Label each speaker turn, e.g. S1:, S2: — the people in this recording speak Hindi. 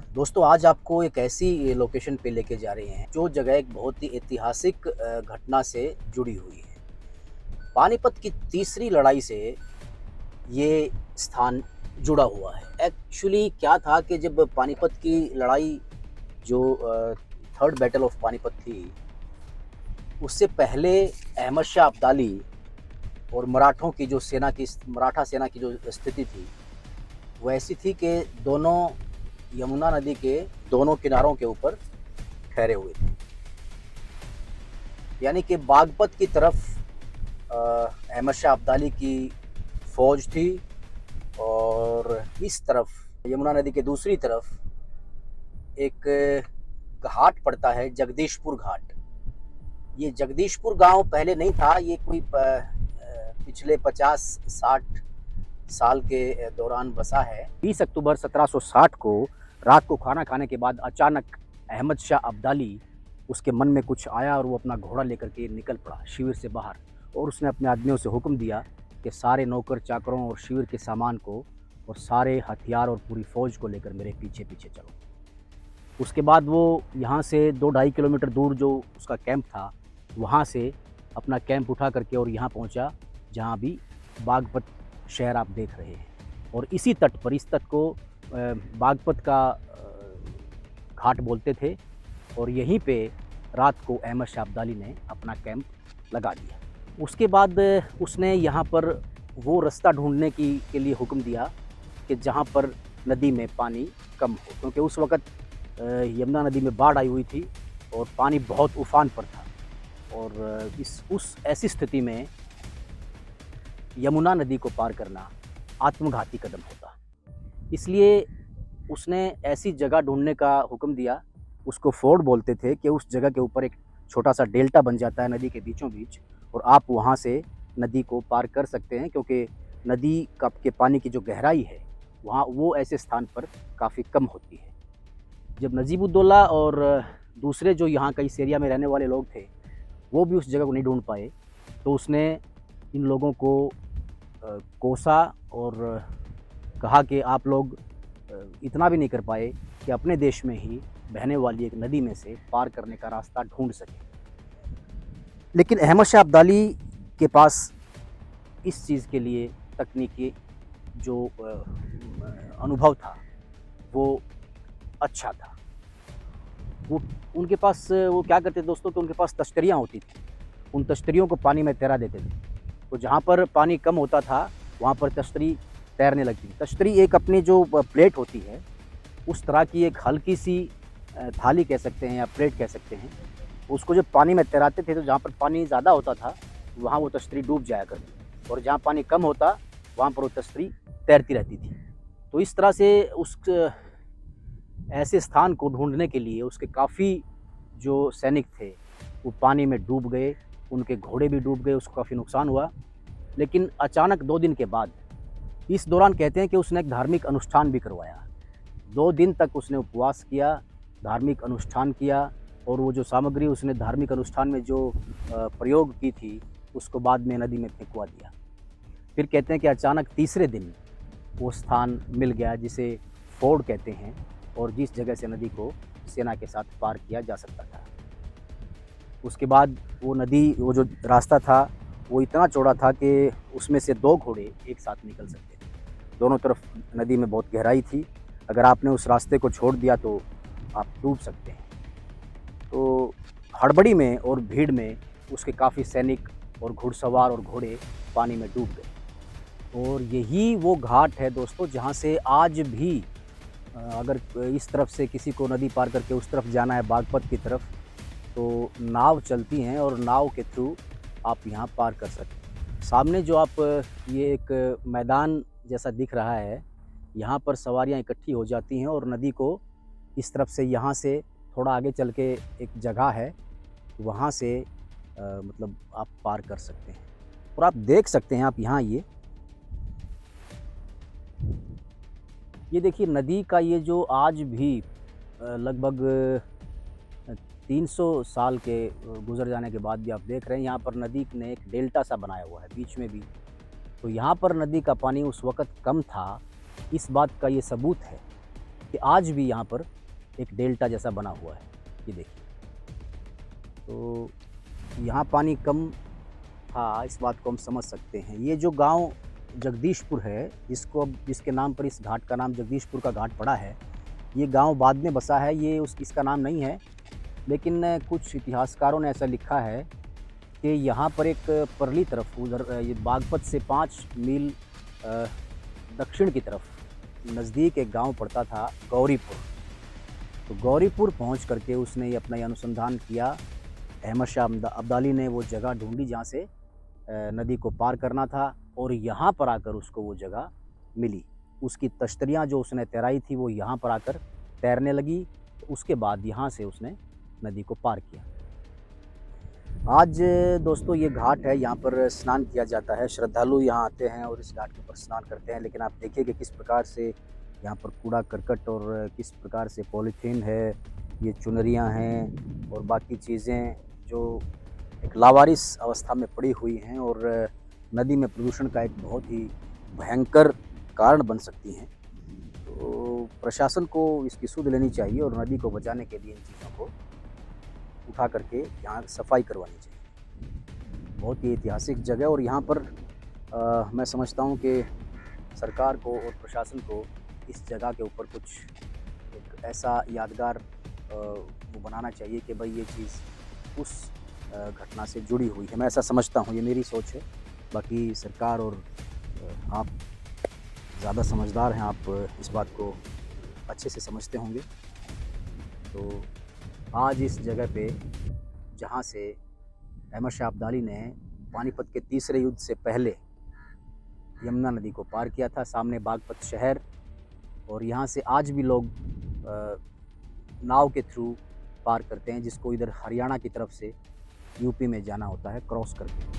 S1: दोस्तों आज आपको एक ऐसी लोकेशन पे लेके जा रहे हैं जो जगह एक बहुत ही ऐतिहासिक घटना से जुड़ी हुई है। पानीपत की तीसरी लड़ाई से ये स्थान जुड़ा हुआ है। एक्चुअली क्या था कि जब पानीपत की लड़ाई जो थर्ड बैटल ऑफ पानीपत थी, उससे पहले अहमद शाह अब्दाली और मराठा सेना की जो स्थिति थी, वो ऐसी थी कि दोनों यमुना नदी के दोनों किनारों के ऊपर ठहरे हुए थे। यानी कि बागपत की तरफ अहमद शाह अब्दाली की फौज थी और इस तरफ यमुना नदी के दूसरी तरफ एक घाट पड़ता है, जगदीशपुर घाट। ये जगदीशपुर गांव पहले नहीं था, ये कोई पिछले 50-60 साल के दौरान बसा है। 20 अक्टूबर 1760 को रात को खाना खाने के बाद अचानक अहमद शाह अब्दाली, उसके मन में कुछ आया और वो अपना घोड़ा लेकर के निकल पड़ा शिविर से बाहर, और उसने अपने आदमियों से हुक्म दिया कि सारे नौकर चाकरों और शिविर के सामान को और सारे हथियार और पूरी फ़ौज को लेकर मेरे पीछे पीछे चलो। उसके बाद वो यहाँ से 2-2.5 किलोमीटर दूर जो उसका कैंप था, वहाँ से अपना कैंप उठा करके और यहाँ पहुँचा जहाँ अभी बागपत शहर आप देख रहे हैं। और इसी तट पर, इस तट को बागपत का घाट बोलते थे, और यहीं पे रात को अहमद शाह अब्दाली ने अपना कैंप लगा दिया। उसके बाद उसने यहाँ पर वो रास्ता ढूंढने के लिए हुक्म दिया कि जहाँ पर नदी में पानी कम हो, क्योंकि उस वक़्त यमुना नदी में बाढ़ आई हुई थी और पानी बहुत उफान पर था, और उस ऐसी स्थिति में यमुना नदी को पार करना आत्मघाती कदम होता। इसलिए उसने ऐसी जगह ढूंढने का हुक्म दिया, उसको फोर्ड बोलते थे, कि उस जगह के ऊपर एक छोटा सा डेल्टा बन जाता है नदी के बीचों बीच, और आप वहाँ से नदी को पार कर सकते हैं, क्योंकि नदी के पानी की जो गहराई है वहाँ वो ऐसे स्थान पर काफ़ी कम होती है। जब नजीबुद्दौला और दूसरे जो यहाँ का इस एरिया में रहने वाले लोग थे, वो भी उस जगह को नहीं ढूंढ पाए, तो उसने इन लोगों को कोसा और कहा कि आप लोग इतना भी नहीं कर पाए कि अपने देश में ही बहने वाली एक नदी में से पार करने का रास्ता ढूंढ सकें। लेकिन अहमद शाह अब्दाली के पास इस चीज़ के लिए तकनीकी जो अनुभव था वो अच्छा था। उनके पास वो क्या करते दोस्तों, कि उनके पास तश्तरियाँ होती थी, उन तश्तरियों को पानी में तैरा देते थे। तो जहाँ पर पानी कम होता था वहाँ पर तश्तरी तैरने लगती थी। तश्तरी एक अपनी जो प्लेट होती है, उस तरह की एक हल्की सी थाली कह सकते हैं या प्लेट कह सकते हैं, उसको जब पानी में तैराते थे तो जहाँ पर पानी ज़्यादा होता था वहाँ वो तश्तरी डूब जाया करती, और जहाँ पानी कम होता वहाँ पर वो तश्तरी तैरती रहती थी। तो इस तरह से उस ऐसे स्थान को ढूंढने के लिए उसके काफ़ी जो सैनिक थे वो पानी में डूब गए, उनके घोड़े भी डूब गए, उसको काफ़ी नुकसान हुआ। लेकिन अचानक 2 दिन के बाद, इस दौरान कहते हैं कि उसने एक धार्मिक अनुष्ठान भी करवाया। 2 दिन तक उसने उपवास किया, धार्मिक अनुष्ठान किया, और वो जो सामग्री उसने धार्मिक अनुष्ठान में जो प्रयोग की थी उसको बाद में नदी में फेंकवा दिया। फिर कहते हैं कि अचानक तीसरे दिन वो स्थान मिल गया जिसे फोर्ड कहते हैं, और जिस जगह से नदी को सेना के साथ पार किया जा सकता था। उसके बाद वो नदी, वो जो रास्ता था वो इतना चौड़ा था कि उसमें से 2 घोड़े एक साथ निकल सकते थे। दोनों तरफ नदी में बहुत गहराई थी, अगर आपने उस रास्ते को छोड़ दिया तो आप डूब सकते हैं। तो हड़बड़ी में और भीड़ में उसके काफ़ी सैनिक और घुड़सवार और घोड़े पानी में डूब गए। और यही वो घाट है दोस्तों जहाँ से आज भी अगर इस तरफ से किसी को नदी पार करके उस तरफ जाना है बागपत की तरफ, तो नाव चलती हैं और नाव के थ्रू आप यहाँ पार कर सकते हैं। सामने जो आप ये एक मैदान जैसा दिख रहा है, यहाँ पर सवारियाँ इकट्ठी हो जाती हैं और नदी को इस तरफ से, यहाँ से थोड़ा आगे चल के एक जगह है, वहाँ से मतलब आप पार कर सकते हैं। और आप देख सकते हैं, आप यहाँ ये देखिए नदी का ये जो आज भी लगभग 300 साल के गुजर जाने के बाद भी आप देख रहे हैं, यहाँ पर नदी ने एक डेल्टा सा बनाया हुआ है बीच में भी। तो यहाँ पर नदी का पानी उस वक़्त कम था, इस बात का ये सबूत है कि आज भी यहाँ पर एक डेल्टा जैसा बना हुआ है, ये देखिए। तो यहाँ पानी कम था, इस बात को हम समझ सकते हैं। ये जो गांव जगदीशपुर है, जिसके नाम पर इस घाट का नाम जगदीशपुर का घाट पड़ा है, ये गांव बाद में बसा है, ये इसका नाम नहीं है। लेकिन कुछ इतिहासकारों ने ऐसा लिखा है कि यहाँ पर एक परली तरफ उधर ये बागपत से 5 मील दक्षिण की तरफ नज़दीक एक गांव पड़ता था गौरीपुर। तो गौरीपुर पहुँच करके उसने ये अपना ये अनुसंधान किया। अहमद शाह अब्दाली ने वो जगह ढूंढी जहाँ से नदी को पार करना था, और यहाँ पर आकर उसको वो जगह मिली। उसकी तश्तरियाँ जो उसने तैराई थी वो यहाँ पर आकर तैरने लगी। तो उसके बाद यहाँ से उसने नदी को पार किया। आज दोस्तों ये घाट है, यहाँ पर स्नान किया जाता है। श्रद्धालु यहाँ आते हैं और इस घाट के ऊपर स्नान करते हैं। लेकिन आप देखिए कि किस प्रकार से यहाँ पर कूड़ा करकट और किस प्रकार से पॉलीथीन है, ये चुनरियाँ हैं और बाकी चीज़ें जो एक लावारिस अवस्था में पड़ी हुई हैं और नदी में प्रदूषण का एक बहुत ही भयंकर कारण बन सकती हैं। तो प्रशासन को इसकी सुध लेनी चाहिए और नदी को बचाने के लिए इन चीज़ों को उठा करके यहाँ सफाई करवानी चाहिए। बहुत ही ऐतिहासिक जगह, और यहाँ पर मैं समझता हूँ कि सरकार को और प्रशासन को इस जगह के ऊपर कुछ एक ऐसा यादगार वो बनाना चाहिए कि भाई ये चीज़ उस घटना से जुड़ी हुई है। मैं ऐसा समझता हूँ, ये मेरी सोच है। बाकी सरकार और आप ज़्यादा समझदार हैं, आप इस बात को अच्छे से समझते होंगे। तो आज इस जगह पे जहाँ से अहमद शाह अब्दाली ने पानीपत के तीसरे युद्ध से पहले यमुना नदी को पार किया था, सामने बागपत शहर, और यहाँ से आज भी लोग नाव के थ्रू पार करते हैं, जिसको इधर हरियाणा की तरफ से यूपी में जाना होता है क्रॉस करके।